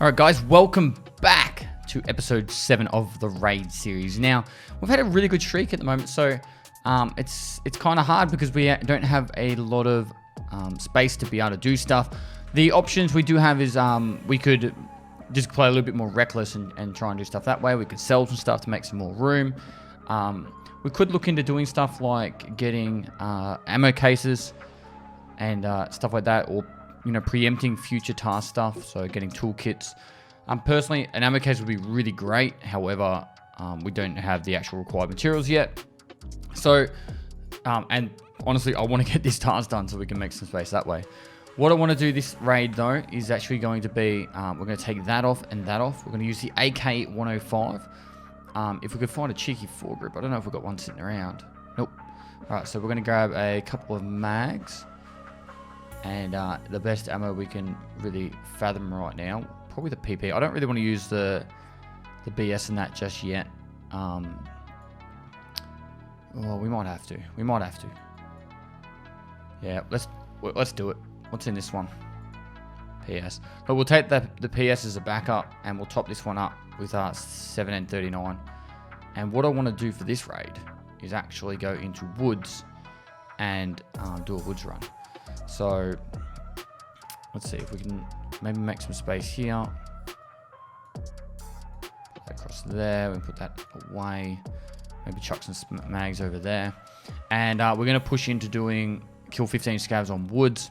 Alright guys, welcome back to episode 7 of the Raid series. Now, we've had a really good streak at the moment, so it's kind of hard because we don't have a lot of space to be able to do stuff. The options we do have is we could just play a little bit more reckless and try and do stuff that way. We could sell some stuff to make some more room. We could look into doing stuff like getting ammo cases and stuff like that, or preempting future task stuff, so getting toolkits. Personally, an ammo case would be really great. However, we don't have the actual required materials yet. So, and honestly, I want to get this task done so we can make some space that way. What I want to do this raid though is actually going to be, we're going to take that off and that off. We're going to use the AK-105. If we could find a cheeky foregrip, I don't know if we've got one sitting around. Nope. All right, so we're going to grab a couple of mags. And the best ammo we can really fathom right now, probably the PP. I don't really want to use the BS in that just yet. Well, we might have to. We might have to. Yeah, let's do it. What's in this one? PS. But we'll take the PS as a backup, and we'll top this one up with 7N39. And what I want to do for this raid is actually go into woods and do a woods run. So let's see if we can maybe make some space here. Put that across there. We can put that away. Maybe chuck some mags over there. And we're going to push into doing kill 15 scavs on woods.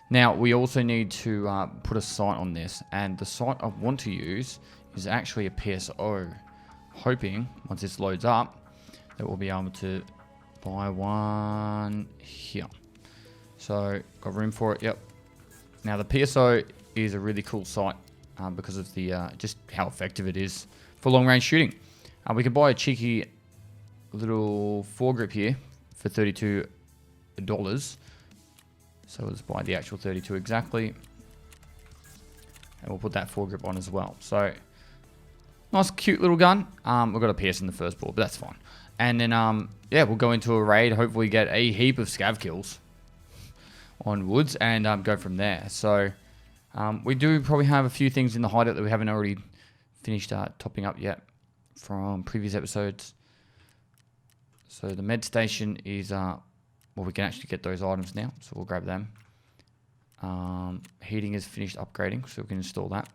Now we also need to put a sight on this, and the sight I want to use is actually a PSO. Hoping once this loads up that we'll be able to buy one here. So, got room for it, yep. Now, the PSO is a really cool sight because of the just how effective it is for long-range shooting. We can buy a cheeky little foregrip here for $32. So, let's buy the actual 32 exactly. And we'll put that foregrip on as well. So, nice, cute little gun. We've got a PS in the first ball, but that's fine. And then, yeah, we'll go into a raid, hopefully get a heap of scav kills on woods and go from there. So we do probably have a few things in the hideout that we haven't already finished topping up yet from previous episodes. So the med station is well, we can actually get those items now, so we'll grab them. Heating is finished upgrading, so we can install that.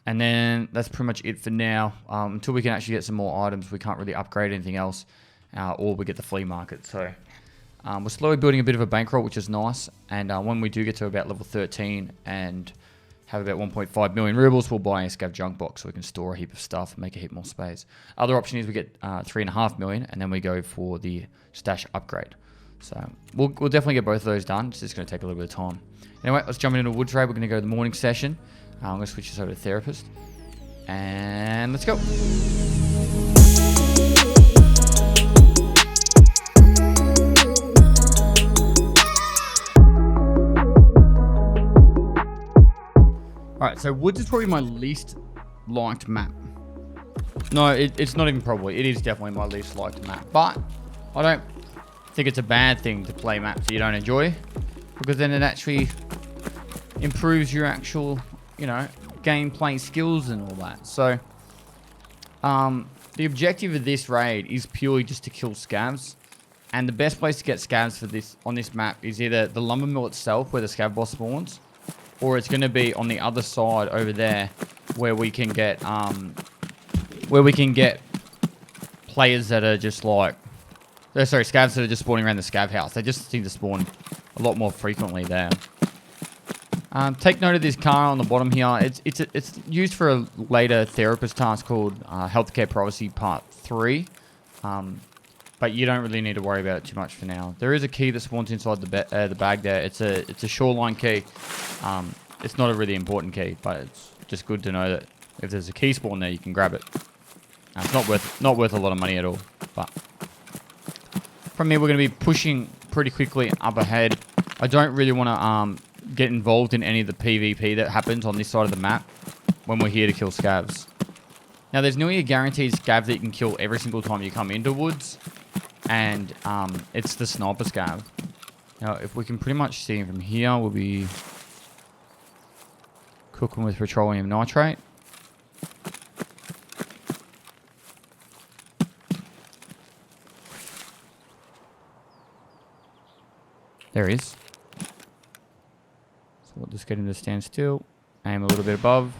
And then that's pretty much it for now. Until we can actually get some more items, we can't really upgrade anything else, or we get the flea market. So we're slowly building a bit of a bankroll, which is nice. And when we do get to about level 13 and have about 1.5 million rubles, we'll buy a scav junk box so we can store a heap of stuff and make a heap more space. Other option is we get 3.5 million, and then we go for the stash upgrade. So we'll definitely get both of those done. It's just going to take a little bit of time. Anyway, let's jump into a woods raid. We're going to go to the morning session. I'm going to switch this over to therapist. And let's go. Alright, so woods is probably my least liked map. No, it's not even probably. It is definitely my least liked map. But I don't think it's a bad thing to play maps that you don't enjoy, because then it actually improves your actual, gameplay skills and all that. So, the objective of this raid is purely just to kill scavs. And the best place to get scavs for this on this map is either the lumber mill itself, where the scav boss spawns, or it's going to be on the other side over there, where we can get players that are just like, scavs that are just spawning around the scav house. They just seem to spawn a lot more frequently there. Take note of this car on the bottom here. It's used for a later therapist task called Healthcare Privacy Part 3. But you don't really need to worry about it too much for now. There is a key that spawns inside the bag there. It's a shoreline key. It's not a really important key, but it's just good to know that if there's a key spawn there, you can grab it. It's not worth a lot of money at all. But from here, we're going to be pushing pretty quickly up ahead. I don't really want to get involved in any of the PvP that happens on this side of the map when we're here to kill scavs. Now, there's nearly a guaranteed scav that you can kill every single time you come into woods, and it's the sniper scav. Now, if we can pretty much see him from here, we'll be Cook them with petroleum nitrate. There he is. So we'll just get him to stand still. Aim a little bit above.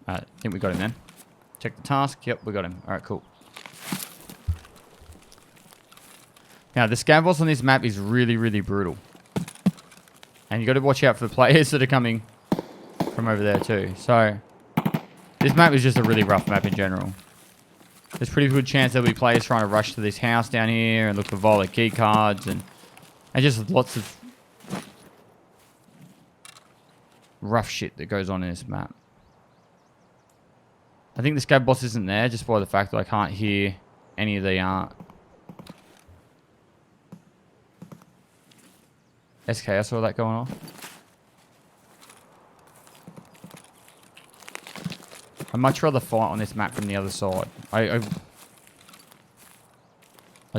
I think we got him then. Check the task. Yep, we got him. Alright, cool. Now, the scav boss on this map is really, really brutal. And you got to watch out for the players that are coming from over there too. So, this map is just a really rough map in general. There's a pretty good chance there'll be players trying to rush to this house down here and look for violet key cards and just lots of rough shit that goes on in this map. I think the scav boss isn't there just by the fact that I can't hear any of the SKS or that going on. I'd much rather fight on this map from the other side. I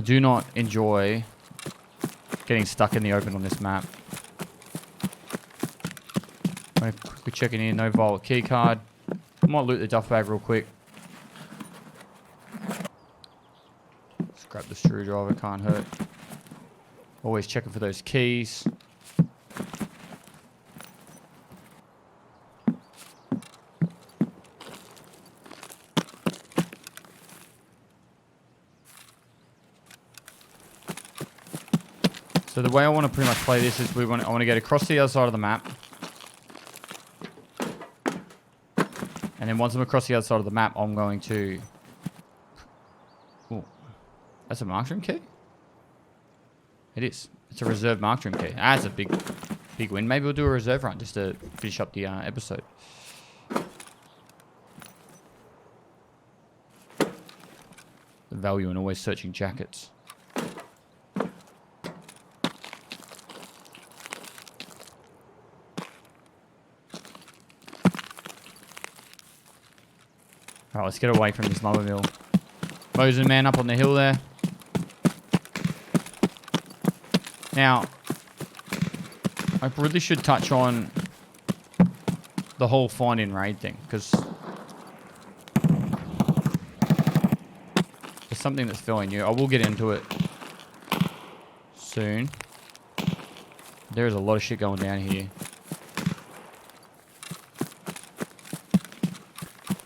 do not enjoy getting stuck in the open on this map. I'm quickly checking in, no violet key card. I might loot the duff bag real quick. Just grab the screwdriver, can't hurt. Always checking for those keys. So the way I want to pretty much play this is I want to get across to the other side of the map. And then once I'm across the other side of the map, I'm going to... Ooh, that's a marksman key? It is. It's a reserve marksman key. That's a big win. Maybe we'll do a reserve run just to finish up the episode. The value in always searching jackets. Alright, let's get away from this lumber mill. Mosin man up on the hill there. Now, I really should touch on the whole find in raid thing, because it's something that's fairly new. I will get into it soon. There is a lot of shit going down here.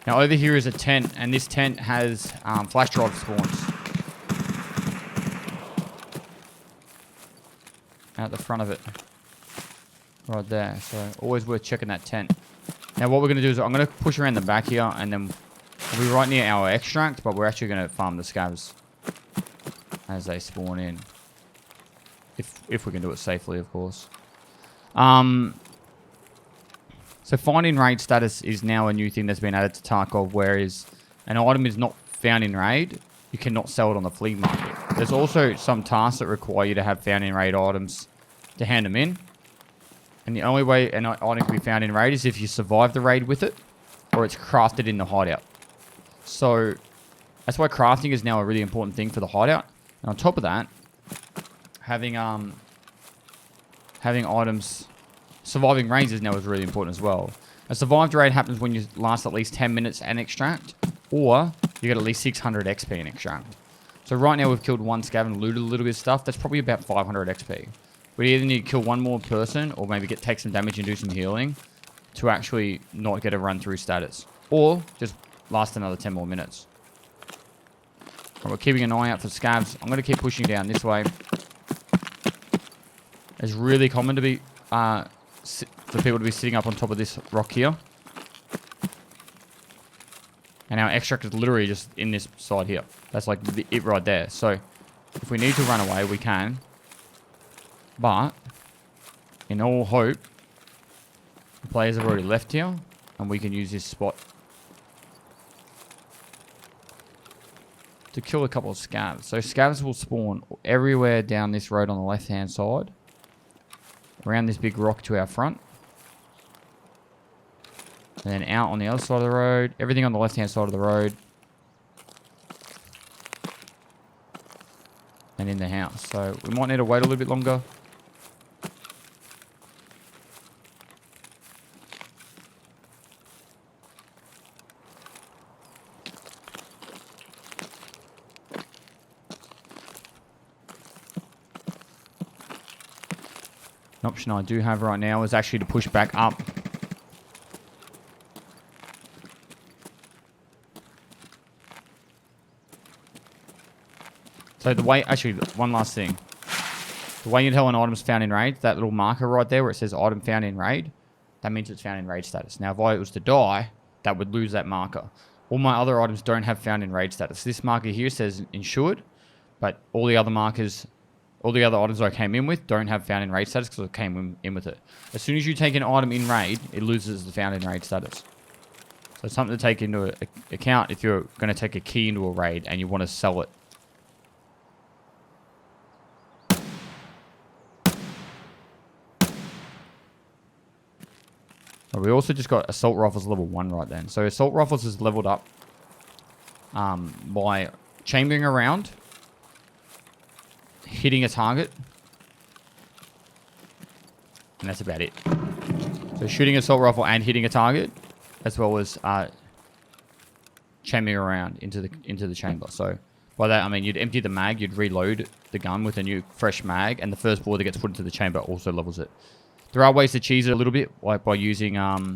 Now over here is a tent, and this tent has flash drive spawns out the front of it, right there. So always worth checking that tent. Now what we're going to do is I'm going to push around the back here, and then we'll be right near our extract, but we're actually going to farm the scavs as they spawn in, if we can do it safely, of course. So finding raid status is now a new thing that's been added to Tarkov, whereas an item is not found in raid, you cannot sell it on the flea market. There's also some tasks that require you to have found in raid items to hand them in. And the only way an item can be found in raid is if you survive the raid with it, or it's crafted in the hideout. So that's why crafting is now a really important thing for the hideout. And on top of that, having items... Surviving raids is now is really important as well. A survived raid happens when you last at least 10 minutes and extract, or you get at least 600 XP in extract. So right now we've killed one scav and looted a little bit of stuff. That's probably about 500 XP. We either need to kill one more person, or maybe take some damage and do some healing to actually not get a run through status, or just last another 10 more minutes. Right, we're keeping an eye out for scavs. I'm going to keep pushing down this way. It's really common to be... for people to be sitting up on top of this rock here. And our extract is literally just in this side here. That's like it right there. So, if we need to run away, we can. But, in all hope, the players have already left here, and we can use this spot to kill a couple of scavs. So, scavs will spawn everywhere down this road on the left-hand side. Around this big rock to our front. And then out on the other side of the road. Everything on the left-hand side of the road. and in the house. So we might need to wait a little bit longer. An option I do have right now is actually to push back up. So the way, actually, one last thing. The way you tell an item's found in raid, that little marker right there where it says item found in raid, that means it's found in raid status. Now, if I was to die, that would lose that marker. All my other items don't have found in raid status. This marker here says insured, but all the other markers, all the other items I came in with don't have found in raid status because I came in with it. As soon as you take an item in raid, it loses the found in raid status. So it's something to take into account if you're going to take a key into a raid and you want to sell it. We also just got Assault Rifles level 1 right then. So Assault Rifles is leveled up by chambering around, hitting a target, and that's about it. So shooting Assault Rifle and hitting a target, as well as chambering around into the chamber. So by that I mean you'd empty the mag, you'd reload the gun with a new fresh mag, and the first bullet that gets put into the chamber also levels it. There are ways to cheese it a little bit, like by using like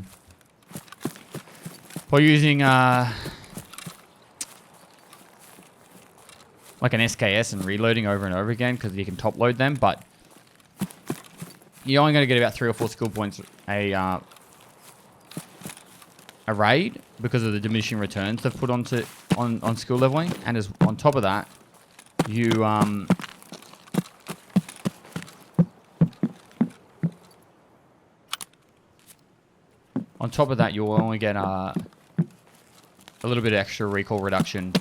an SKS and reloading over and over again, because you can top load them, but you're only going to get about 3 or 4 skill points a raid because of the diminishing returns they've put on skill leveling, and as on top of that, you on top of that, you'll only get a little bit of extra recoil reduction.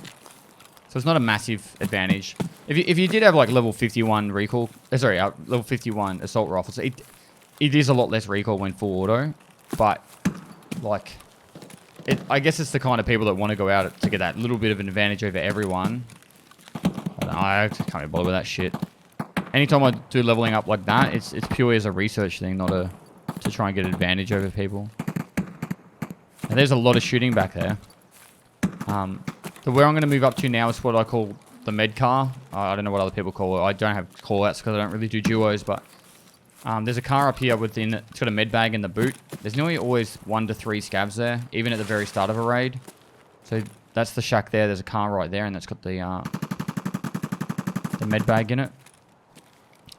So it's not a massive advantage. If you did have like level 51 recoil, level 51 assault rifles, it is a lot less recoil when full auto. But like, I guess it's the kind of people that want to go out to get that little bit of an advantage over everyone. I can't be bothered with that shit. Anytime I do leveling up like that, it's purely as a research thing, not to try and get an advantage over people. And there's a lot of shooting back there. So where I'm going to move up to now is what I call the med car. I don't know what other people call it. I don't have call-outs because I don't really do duos, but there's a car up here within it. It's got a med bag in the boot. There's nearly always 1 to 3 scavs there, even at the very start of a raid. So that's the shack there. There's a car right there, and that's got the med bag in it.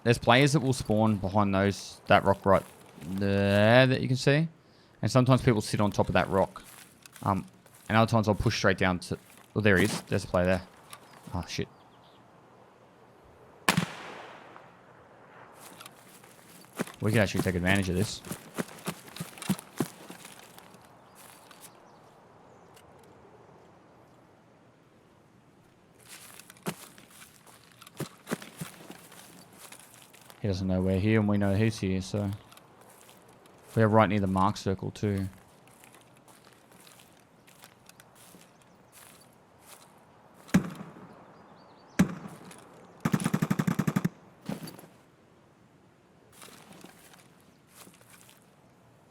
There's players that will spawn behind that rock right there that you can see. And sometimes people sit on top of that rock. And other times I'll push straight down to... Well, there he is. There's a player there. Oh, shit. We can actually take advantage of this. He doesn't know we're here, and we know he's here, so... We're right near the mark circle, too.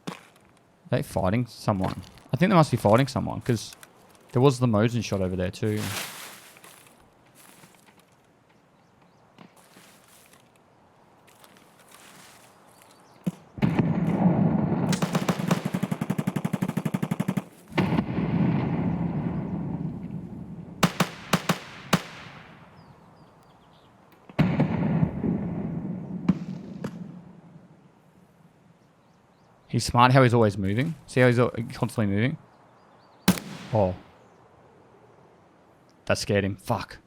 Are they fighting someone? I think they must be fighting someone, because there was the Mosin shot over there, too. He's smart how he's always moving. See how he's constantly moving? Oh. That scared him. Fuck.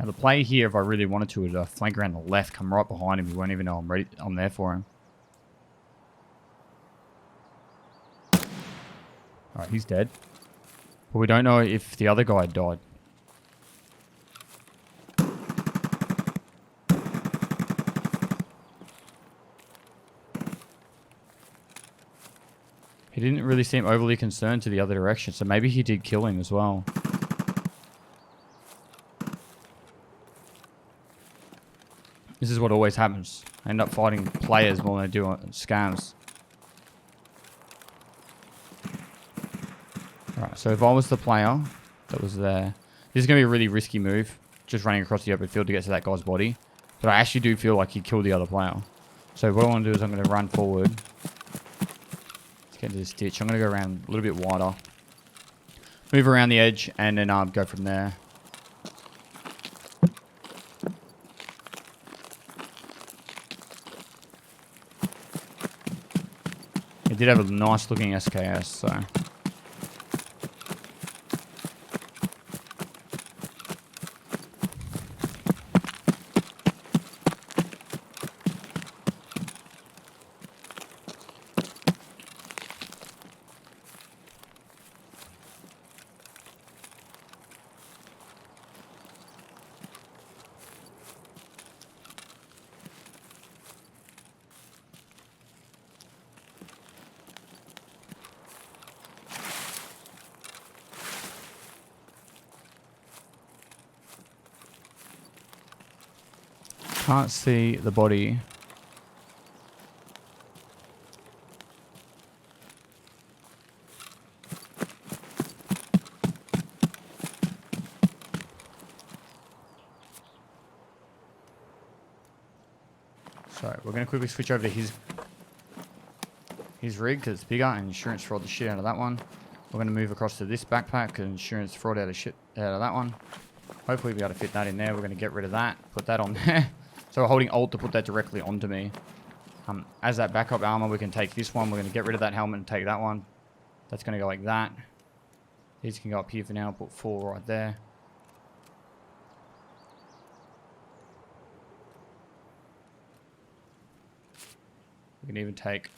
Now the play here, if I really wanted to, would flank around the left, come right behind him. He won't even know I'm ready. I'm there for him. All right, he's dead. But we don't know if the other guy died. He didn't really seem overly concerned to the other direction, so maybe he did kill him as well. This is what always happens. I end up fighting players more than I do scams. Alright, so if I was the player that was there, this is going to be a really risky move, just running across the open field to get to that guy's body. But I actually do feel like he killed the other player. So what I want to do is I'm going to run forward. Let's get into this ditch. I'm going to go around a little bit wider. Move around the edge and then go from there. He did have a nice looking SKS, so... Can't see the body. So we're going to quickly switch over to his rig because it's bigger and insurance fraud the shit out of that one. We're going to move across to this backpack because insurance fraud out of that one. Hopefully we got to fit that in there. We're going to get rid of that. Put that on there. So we're holding Alt to put that directly onto me. As that backup armor, we can take this one. We're going to get rid of that helmet and take that one. That's going to go like that. These can go up here for now. Put 4 right there. We can even take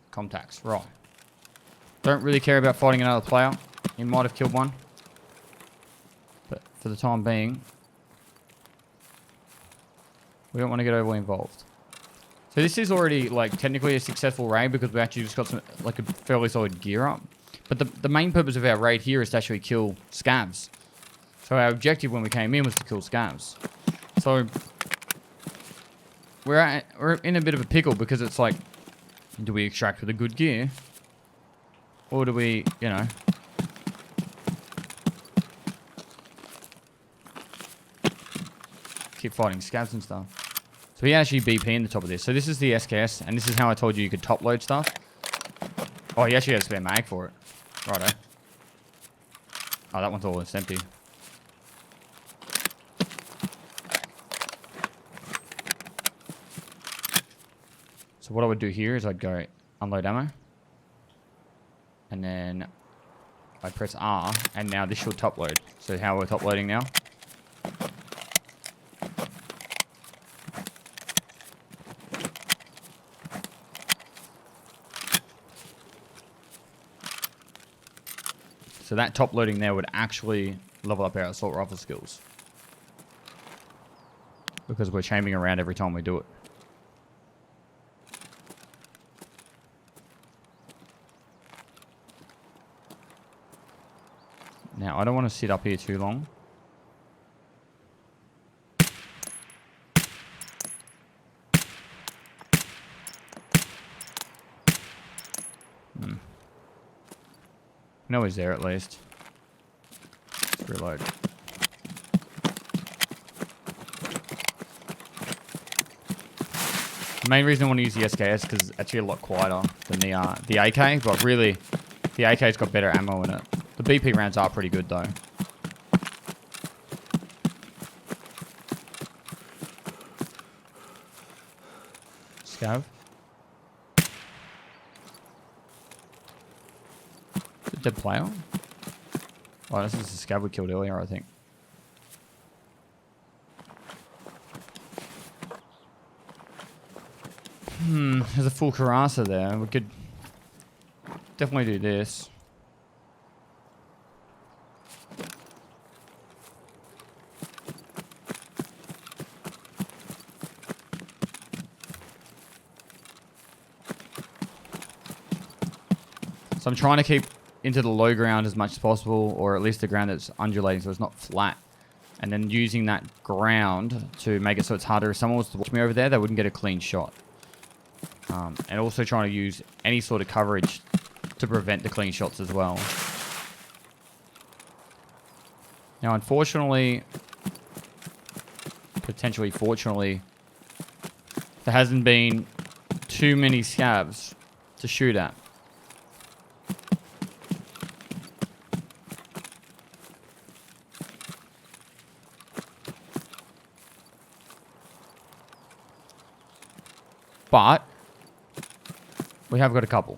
contacts. Right. Don't really care about fighting another player. He might have killed one. But for the time being, we don't want to get overly involved. So this is already like technically a successful raid because we actually just got some like a fairly solid gear up. But the main purpose of our raid here is to actually kill scavs. So our objective when we came in was to kill scavs. So we're in a bit of a pickle because it's like, do we extract with a good gear? Or do we, you know... keep fighting scavs and stuff. So we actually BP in the top of this. So this is the SKS, and this is how I told you you could top load stuff. Oh, he actually has a spare mag for it. Righto. Oh, that one's almost empty. So what I would do here is I'd go unload ammo. And then I press R, and now this should top load. So how we're top loading now? So that top loading there would actually level up our assault rifle skills. Because we're chambering around every time we do it. Now, I don't want to sit up here too long. No, he's there at least. Let's reload. The main reason I want to use the SKS is because it's actually a lot quieter than the AK, but really, the AK's got better ammo in it. The BP rounds are pretty good though. Scav. Dead player? Oh, this is the scav we killed earlier, I think. There's a full Karasa there. We could definitely do this. So I'm trying to keep into the low ground as much as possible, or at least the ground that's undulating so it's not flat. And then using that ground to make it so it's harder. If someone was to watch me over there, they wouldn't get a clean shot. And also trying to use any sort of coverage to prevent the clean shots as well. Now, unfortunately, potentially fortunately, there hasn't been too many scavs to shoot at. But we have got a couple.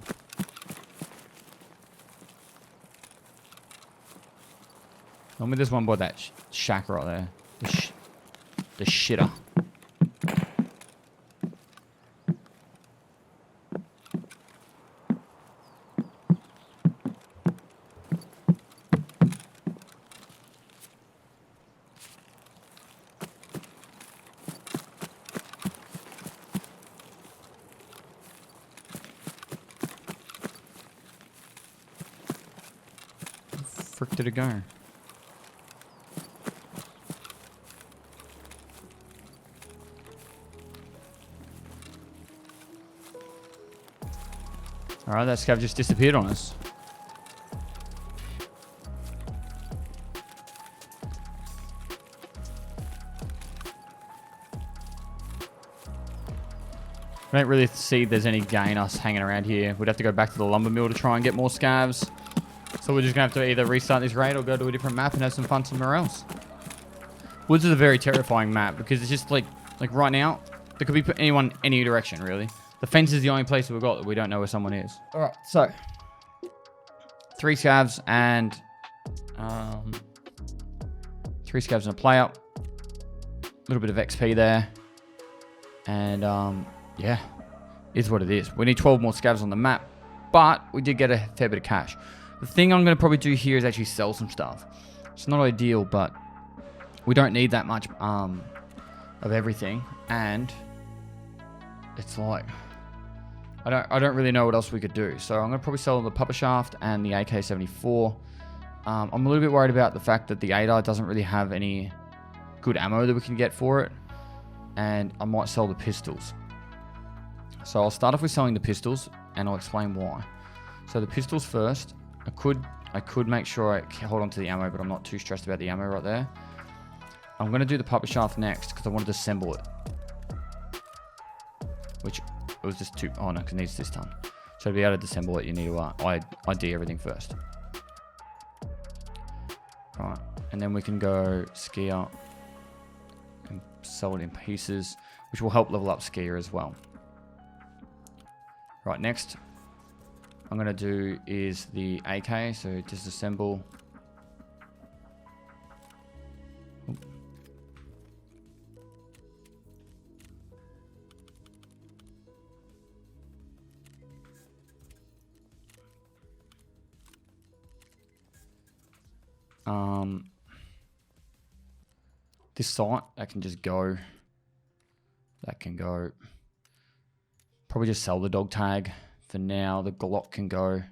Normally there's one by that shack right there. The shitter. Frick did it go? Alright, that scav just disappeared on us. I don't really see there's any gain us hanging around here. We'd have to go back to the lumber mill to try and get more scavs. So we're just going to have to either restart this raid or go to a different map and have some fun somewhere else. Woods is a very terrifying map because it's just like right now, there could be anyone any direction, really. The fence is the only place we've got that we don't know where someone is. Alright, so 3 scavs and 3 scavs and a player. A little bit of XP there. And yeah, is what it is. We need 12 more scavs on the map, but we did get a fair bit of cash. The thing I'm going to probably do here is actually sell some stuff. It's not ideal, but we don't need that much of everything. And it's like, I don't really know what else we could do. So I'm going to probably sell the Pupper Shaft and the AK-74. I'm a little bit worried about the fact that the ADAR doesn't really have any good ammo that we can get for it. And I might sell the pistols. So I'll start off with selling the pistols, and I'll explain why. So the pistols first. I could make sure I hold on to the ammo, but I'm not too stressed about the ammo right there. I'm going to do the Pupper Shaft next because I want to disassemble it. Which it was just too... Oh no, because it needs this done. So to be able to disassemble it, you need to ID everything first. Right, and then we can go Skier and sell it in pieces, which will help level up Skier as well. Right, next I'm going to do is the AK, so disassemble. This sight, that can just go. That can go. Probably just sell the dog tag for now. The Glock can go.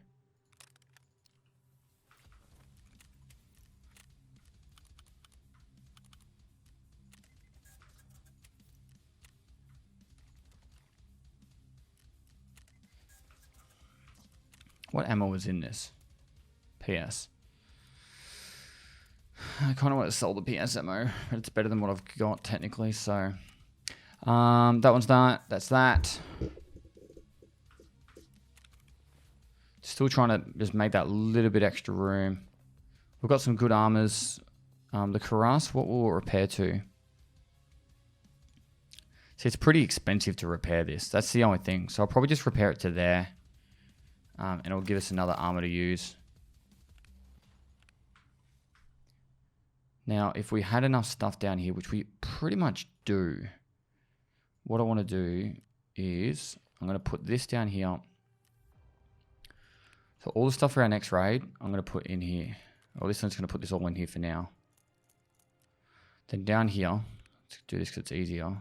What ammo was in this? PS. I kind of want to sell the PS ammo, but it's better than what I've got technically, so... that one's done. That's that. Still trying to just make that little bit extra room. We've got some good armors. The Cuirass, what will it repair to? See, it's pretty expensive to repair this. That's the only thing. So I'll probably just repair it to there. And it'll give us another armor to use. Now, if we had enough stuff down here, which we pretty much do, what I want to do is I'm going to put this down here. So all the stuff for our next raid, I'm going to put in here. Or this one's going to put this all in here for now. Then down here, let's do this because it's easier.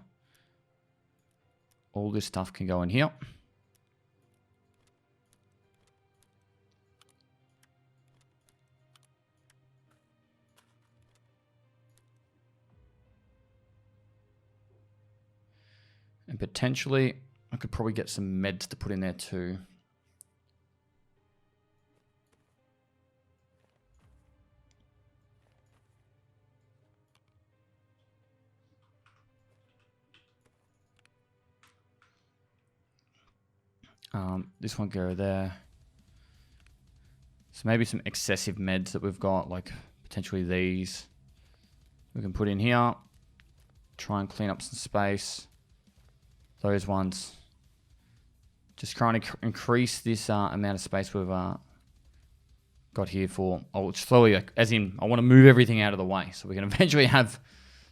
All this stuff can go in here. And potentially, I could probably get some meds to put in there too. This one go there. So maybe some excessive meds that we've got, like potentially these. We can put in here. Try and clean up some space. Those ones. Just trying to increase this amount of space we've got here for. I'll slowly, as in, I want to move everything out of the way so we can eventually have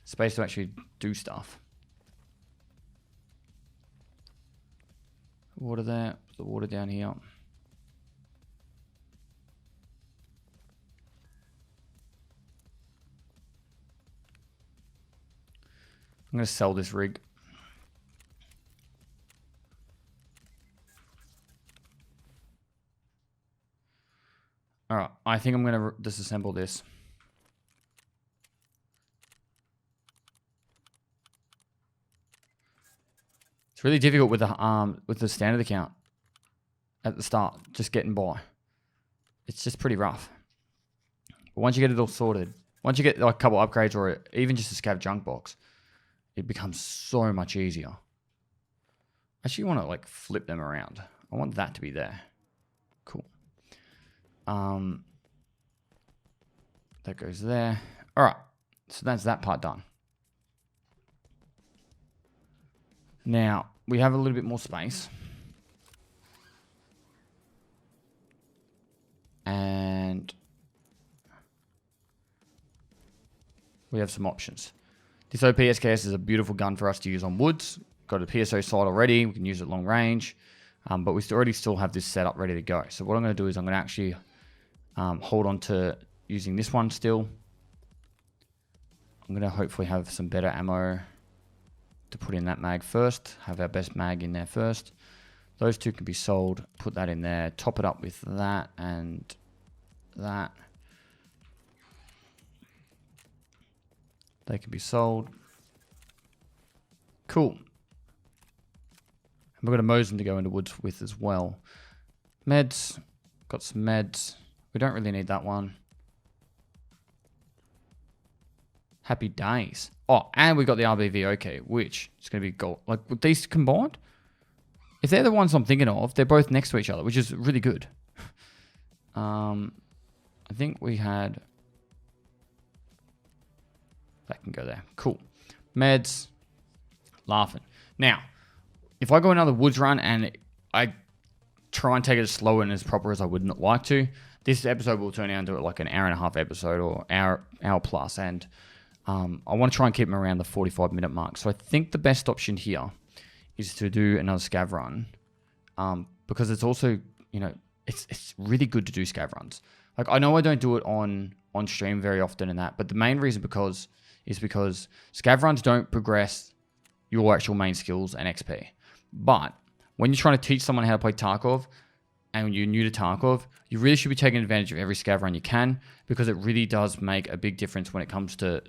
space to actually do stuff. Water there, the water down here. I'm going to sell this rig. All right, I think I'm going to disassemble this. It's really difficult with the standard account at the start, just getting by. It's just pretty rough. But once you get it all sorted, once you get like a couple upgrades or even just a scav junk box, it becomes so much easier. I actually want to like flip them around. I want that to be there. Cool. That goes there. All right, so that's that part done. Now, we have a little bit more space. And we have some options. This OPSKS is a beautiful gun for us to use on woods. Got a PSO sight already. We can use it long range. But we already still have this set up ready to go. So what I'm going to do is I'm going to actually hold on to using this one still. I'm going to hopefully have some better ammo to put in that mag first. Have our best mag in there first. Those two can be sold. Put that in there. Top it up with that and that. They can be sold. Cool. And we've got a Mosin to go into woods with as well. Meds. Got some meds. We don't really need that one. Happy days. Oh, and we got the RBV OK, which is going to be gold. Like, with these combined, if they're the ones I'm thinking of, they're both next to each other, which is really good. I think we had... That can go there. Cool. Meds. Laughing. Now, if I go another woods run and I try and take it as slow and as proper as I would not like to, this episode will turn out into like an hour-and-a-half episode or hour plus, and I want to try and keep them around the 45-minute mark. So I think the best option here is to do another scav run, because it's also, you know, it's really good to do scav runs. Like, I know I don't do it on stream very often and that, but the main reason is because scav runs don't progress your actual main skills and XP. But when you're trying to teach someone how to play Tarkov, and when you're new to Tarkov, you really should be taking advantage of every scav run you can, because it really does make a big difference when it comes to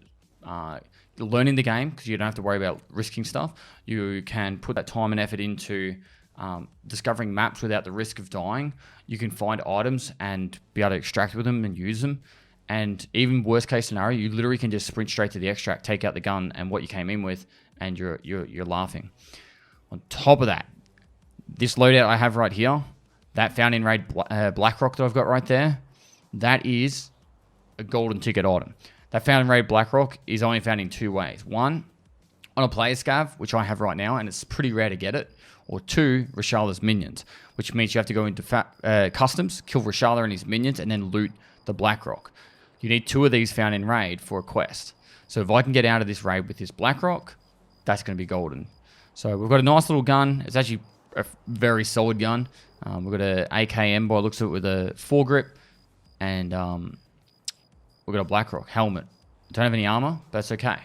learning the game, because you don't have to worry about risking stuff. You can put that time and effort into discovering maps without the risk of dying. You can find items and be able to extract with them and use them. And even worst case scenario, you literally can just sprint straight to the extract, take out the gun and what you came in with, and you're laughing. On top of that, this loadout I have right here, that found in raid Blackrock that I've got right there, that is a golden ticket item. That found in raid Blackrock is only found in two ways. One, on a player scav, which I have right now, and it's pretty rare to get it. Or two, Rashala's minions, which means you have to go into customs, kill Rashala and his minions, and then loot the Blackrock. You need two of these found in raid for a quest. So if I can get out of this raid with this Blackrock, that's going to be golden. So we've got a nice little gun. It's actually a very solid gun. We've got a AKM by the looks of it with a foregrip, and we've got a Blackrock helmet. Don't have any armor, but that's okay.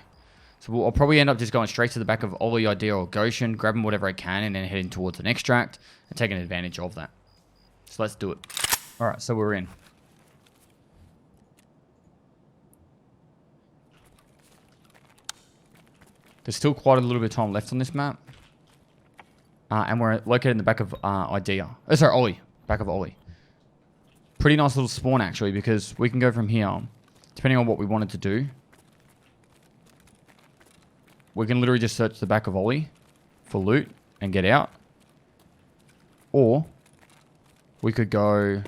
So I'll probably end up just going straight to the back of Ollie Idea or Goshen, grabbing whatever I can, and then heading towards an extract and taking advantage of that. So let's do it. All right, so we're in. There's still quite a little bit of time left on this map. And we're located in the back of Idea. Oh, sorry, Ollie. Back of Ollie. Pretty nice little spawn, actually, because we can go from here, depending on what we wanted to do. We can literally just search the back of Ollie for loot and get out. Or we could go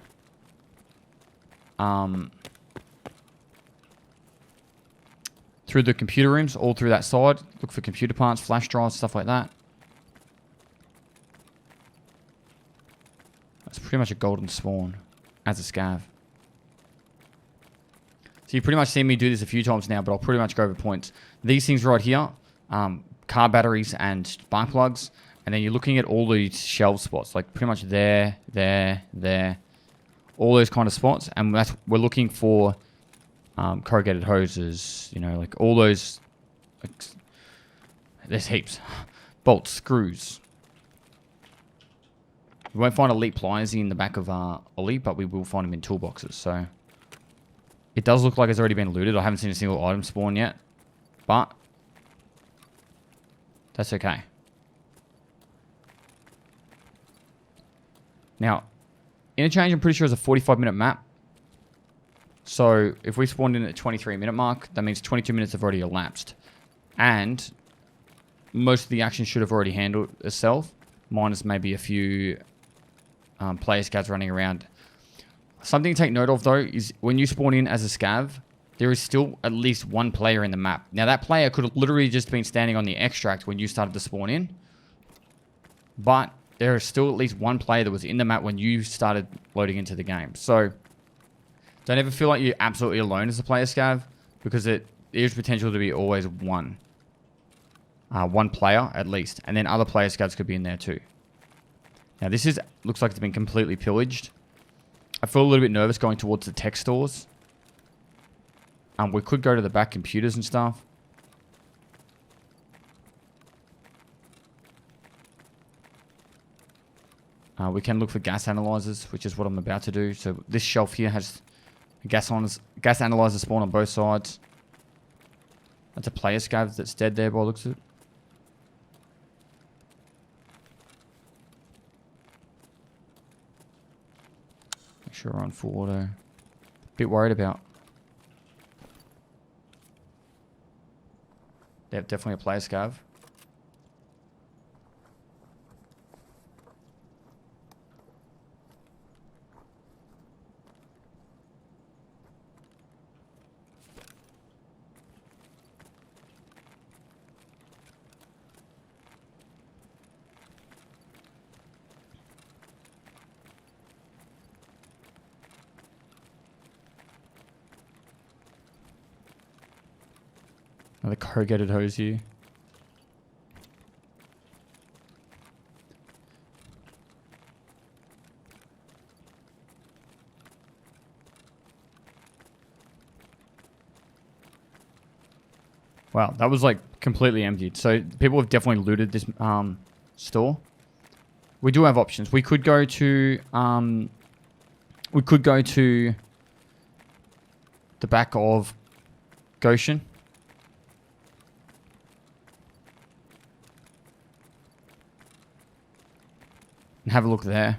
through the computer rooms, all through that side. Look for computer parts, flash drives, stuff like that. That's pretty much a golden spawn as a scav. So you pretty much seen me do this a few times now, but I'll pretty much go over points. These things right here, car batteries and spark plugs. And then you're looking at all these shelf spots, like pretty much there, all those kind of spots. And we're looking for corrugated hoses, you know, like all those. Like, there's heaps. Bolts, screws. We won't find elite pliers in the back of Ollie, but we will find them in toolboxes. So it does look like it's already been looted. I haven't seen a single item spawn yet, but that's okay. Now, Interchange, I'm pretty sure is a 45-minute map. So if we spawned in at the 23-minute mark, that means 22 minutes have already elapsed. And most of the action should have already handled itself, minus maybe a few player scavs running around. Something to take note of, though, is when you spawn in as a scav, there is still at least one player in the map. Now, that player could have literally just been standing on the extract when you started to spawn in. But there is still at least one player that was in the map when you started loading into the game. So don't ever feel like you're absolutely alone as a player scav, because there's potential to be always one player at least, and then other player scavs could be in there too. Now this looks like it's been completely pillaged. I feel a little bit nervous going towards the tech stores. We could go to the back computers and stuff. We can look for gas analyzers, which is what I'm about to do. So this shelf here has a gas analyzer spawn on both sides. That's a player scav that's dead there by the looks of it. Make sure we're on full auto. Bit worried about. Yep, definitely a player scav. Another corrugated hose here. Wow, that was like completely emptied. So people have definitely looted this store. We do have options. We could go to the back of Goshen. And have a look there.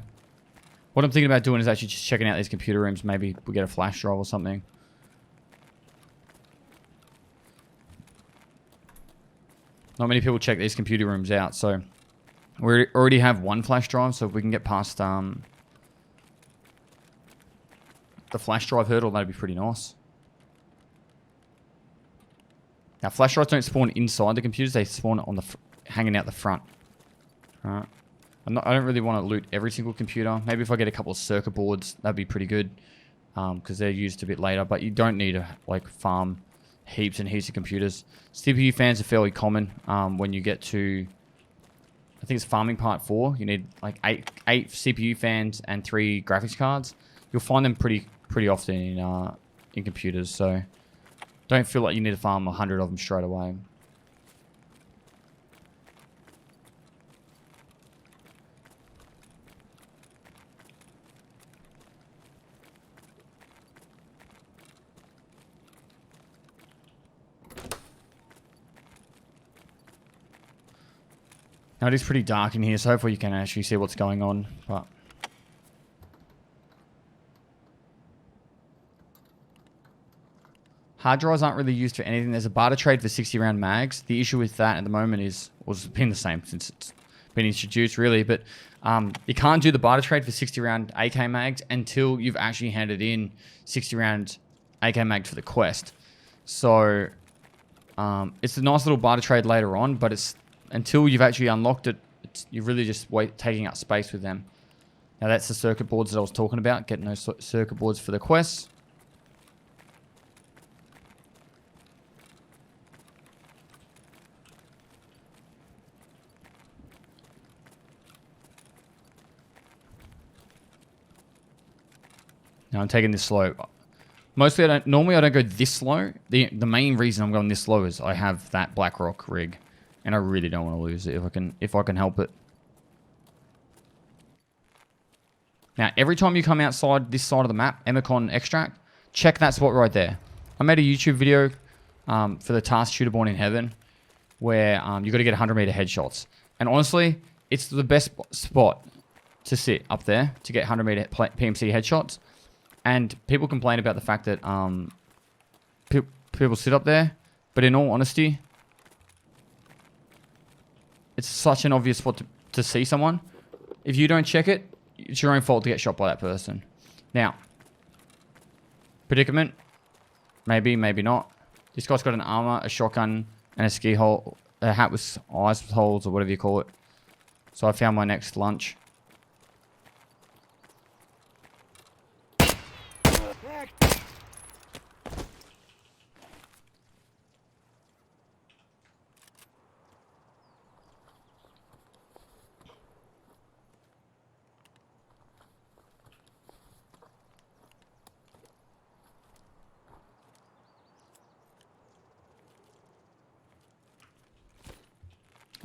What I'm thinking about doing is actually just checking out these computer rooms. Maybe we'll get a flash drive or something. Not many people check these computer rooms out, so we already have one flash drive, so if we can get past the flash drive hurdle, that'd be pretty nice. Now, flash drives don't spawn inside the computers, they spawn on the hanging out the front. Alright. I don't really want to loot every single computer. Maybe if I get a couple of circuit boards, that'd be pretty good. Because they're used a bit later. But you don't need to like farm heaps and heaps of computers. CPU fans are fairly common when you get to, I think it's farming part 4. You need like eight CPU fans and 3 graphics cards. You'll find them pretty often in computers. So don't feel like you need to farm 100 of them straight away. Now it is pretty dark in here, so hopefully you can actually see what's going on. But hard drives aren't really used for anything. There's a barter trade for 60 round mags. The issue with that at the moment is, well, it's been the same since it's been introduced really, but you can't do the barter trade for 60 round AK mags until you've actually handed in 60 round AK mags for the quest. So it's a nice little barter trade later on, but it's until you've actually unlocked it, you're really just taking up space with them. Now that's the circuit boards that I was talking about, getting those circuit boards for the quests. Now I'm taking this slow. Mostly normally I don't go this slow. The main reason I'm going this slow is I have that BlackRock rig. And I really don't want to lose it if I can help it. Now, every time you come outside this side of the map, Emicon Extract, check that spot right there. I made a YouTube video for the task Shooter Born in Heaven where you got to get 100 meter headshots. And honestly, it's the best spot to sit up there to get 100 meter PMC headshots. And people complain about the fact that people sit up there, but in all honesty, it's such an obvious spot to see someone. If you don't check it, it's your own fault to get shot by that person. Now, predicament, maybe, maybe not. This guy's got an armor, a shotgun, and a ski hole, a hat with eyes holes or whatever you call it. So I found my next lunch.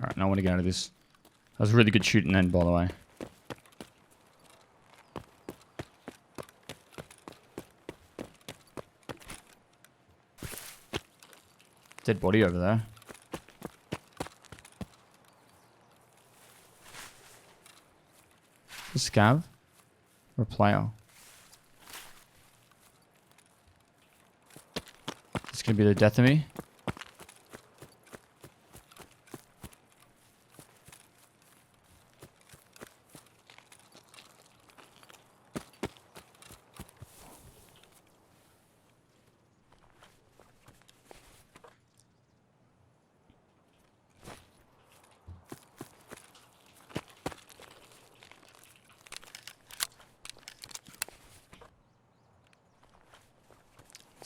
Alright, now I want to go to this. That was a really good shooting then, by the way. Dead body over there. A scav? Or a player? It's going to be the death of me.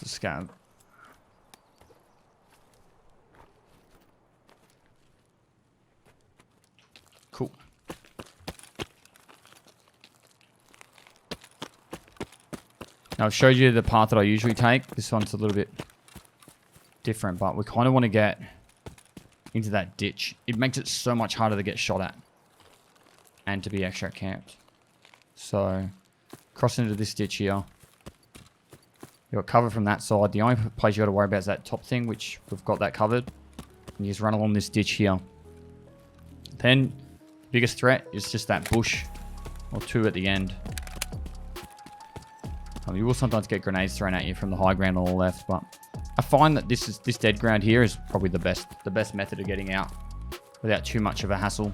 It's a scav. Cool. Now I've showed you the path that I usually take. This one's a little bit different, but we kind of want to get into that ditch. It makes it so much harder to get shot at and to be extract camped. So cross into this ditch here. You've got cover from that side. The only place you got to worry about is that top thing, which we've got that covered. And you just run along this ditch here. Then, biggest threat is just that bush or two at the end. You will sometimes get grenades thrown at you from the high ground on the left, but I find that this dead ground here is probably the best method of getting out without too much of a hassle.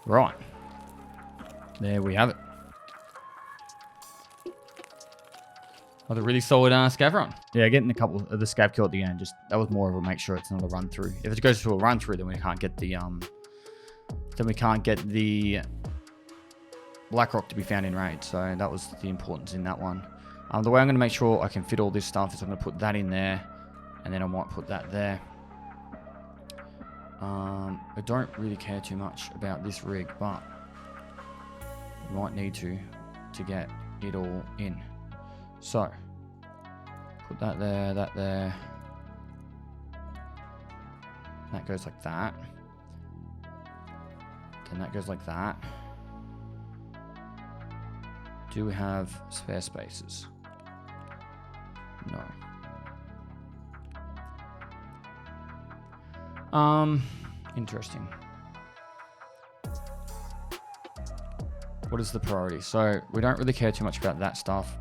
Right. There we have it. Oh, the really solid scav run. Yeah, getting a couple of the scav kill at the end, that was more of a make sure it's not a run through. If it goes to a run through, then we can't get the then we can't get the BlackRock to be found in raid. So that was the importance in that one. The way I'm going to make sure I can fit all this stuff is I'm going to put that in there, and then I might put that there. I don't really care too much about this rig, but you might need to get it all in. So put that there, that there. That goes like that. Then that goes like that. Do we have spare spaces? No. Interesting. What is the priority? So we don't really care too much about that stuff.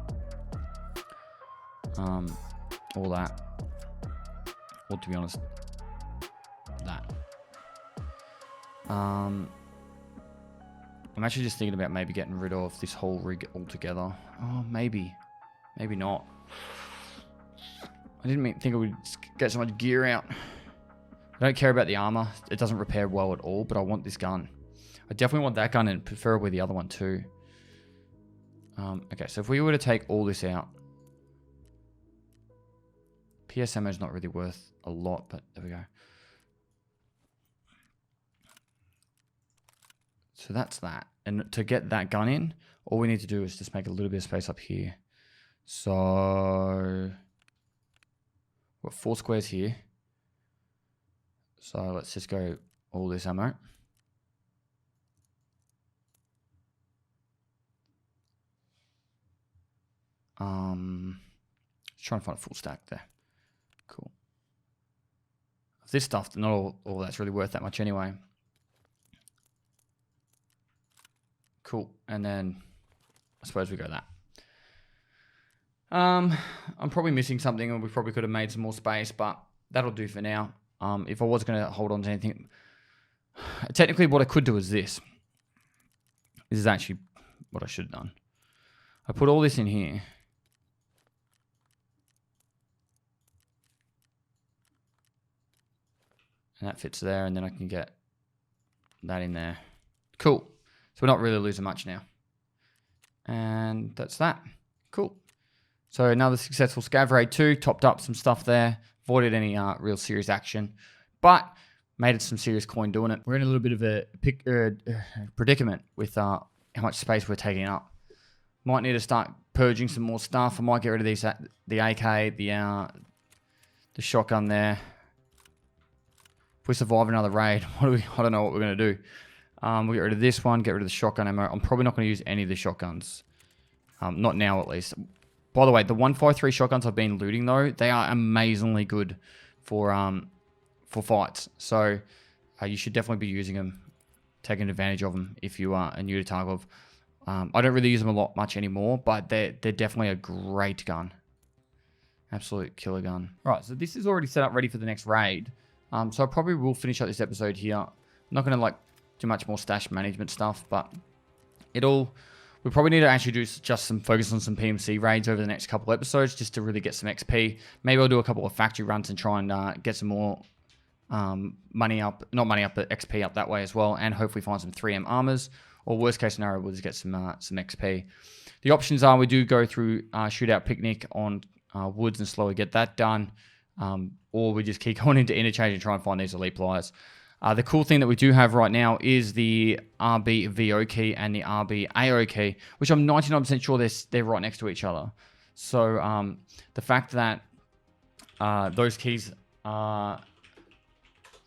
All that. Or to be honest, that. I'm actually just thinking about maybe getting rid of this whole rig altogether. Oh, maybe. Maybe not. I didn't think I would get so much gear out. I don't care about the armor. It doesn't repair well at all, but I want this gun. I definitely want that gun and preferably the other one too. Okay, so if we were to take all this out. PS ammo is not really worth a lot, but there we go. So that's that. And to get that gun in, all we need to do is just make a little bit of space up here. So we've got 4 squares here. So let's just go all this ammo. Just trying to find a full stack there. Cool. This stuff, not all that's really worth that much anyway. Cool. And then I suppose we go that. I'm probably missing something, and we probably could have made some more space, but that'll do for now. If I was going to hold on to anything, technically what I could do is this. This is actually what I should have done. I put all this in here. And that fits there, and then I can get that in there. Cool. So we're not really losing much now. And that's that. Cool. So another successful scav raid 2. Topped up some stuff there. Avoided any real serious action. But made it some serious coin doing it. We're in a little bit of a predicament with how much space we're taking up. Might need to start purging some more stuff. I might get rid of these, the AK, the shotgun there. If we survive another raid, I don't know what we're going to do. We'll get rid of this one, get rid of the shotgun ammo. I'm probably not going to use any of the shotguns. Not now, at least. By the way, the 153 shotguns I've been looting, though, they are amazingly good for fights. So you should definitely be using them, taking advantage of them if you are new to Tarkov. I don't really use them much anymore, but they're definitely a great gun. Absolute killer gun. All right, so this is already set up ready for the next raid. So I probably will finish up this episode here. I'm not going to do much more stash management stuff, but we probably need to actually do just some focus on some PMC raids over the next couple episodes just to really get some XP. Maybe I'll do a couple of factory runs and try and get some more money up, not money up, but XP up that way as well, and hopefully find some 3M armors. Or worst case scenario, we'll just get some XP. The options are we do go through Shootout Picnic on Woods and slowly get that done. Or we just keep going into Interchange and try and find these elite pliers. The cool thing that we do have right now is the RBVO key and the RBAO key, which I'm 99% sure they're right next to each other. So the fact that those keys are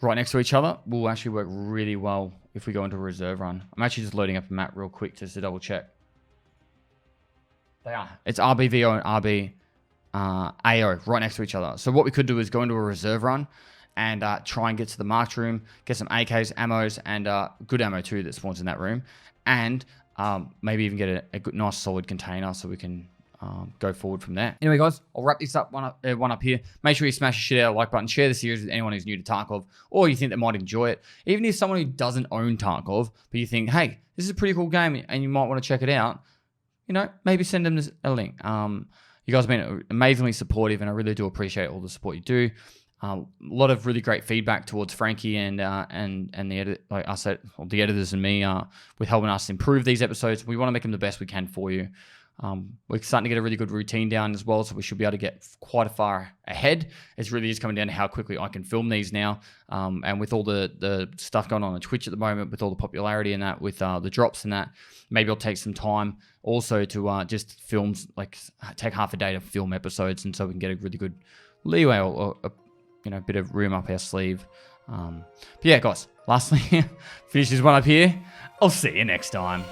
right next to each other will actually work really well if we go into a reserve run. I'm actually just loading up a map real quick just to double check. They are. It's RBVO and RBAO right next to each other. So what we could do is go into a reserve run and try and get to the marked room, get some AKs, ammos, and good ammo too that spawns in that room. And maybe even get a good, nice solid container so we can go forward from there. Anyway, guys, I'll wrap this up one up here. Make sure you smash the shit out of the like button. Share the series with anyone who's new to Tarkov, or you think they might enjoy it. Even if someone who doesn't own Tarkov, but you think, hey, this is a pretty cool game and you might want to check it out, maybe send them a link. You guys have been amazingly supportive, and I really do appreciate all the support you do. A lot of really great feedback towards Frankie and the edit, like us, the editors and me, with helping us improve these episodes. We want to make them the best we can for you. We're starting to get a really good routine down as well, so we should be able to get quite far ahead. It's really just coming down to how quickly I can film these now, and with all the stuff going on Twitch at the moment, with all the popularity and that, with the drops and that, maybe I'll take some time also to just film, like take half a day to film episodes, and so we can get a really good leeway or a bit of room up our sleeve. But yeah, guys, lastly, finish this one up here. I'll see you next time.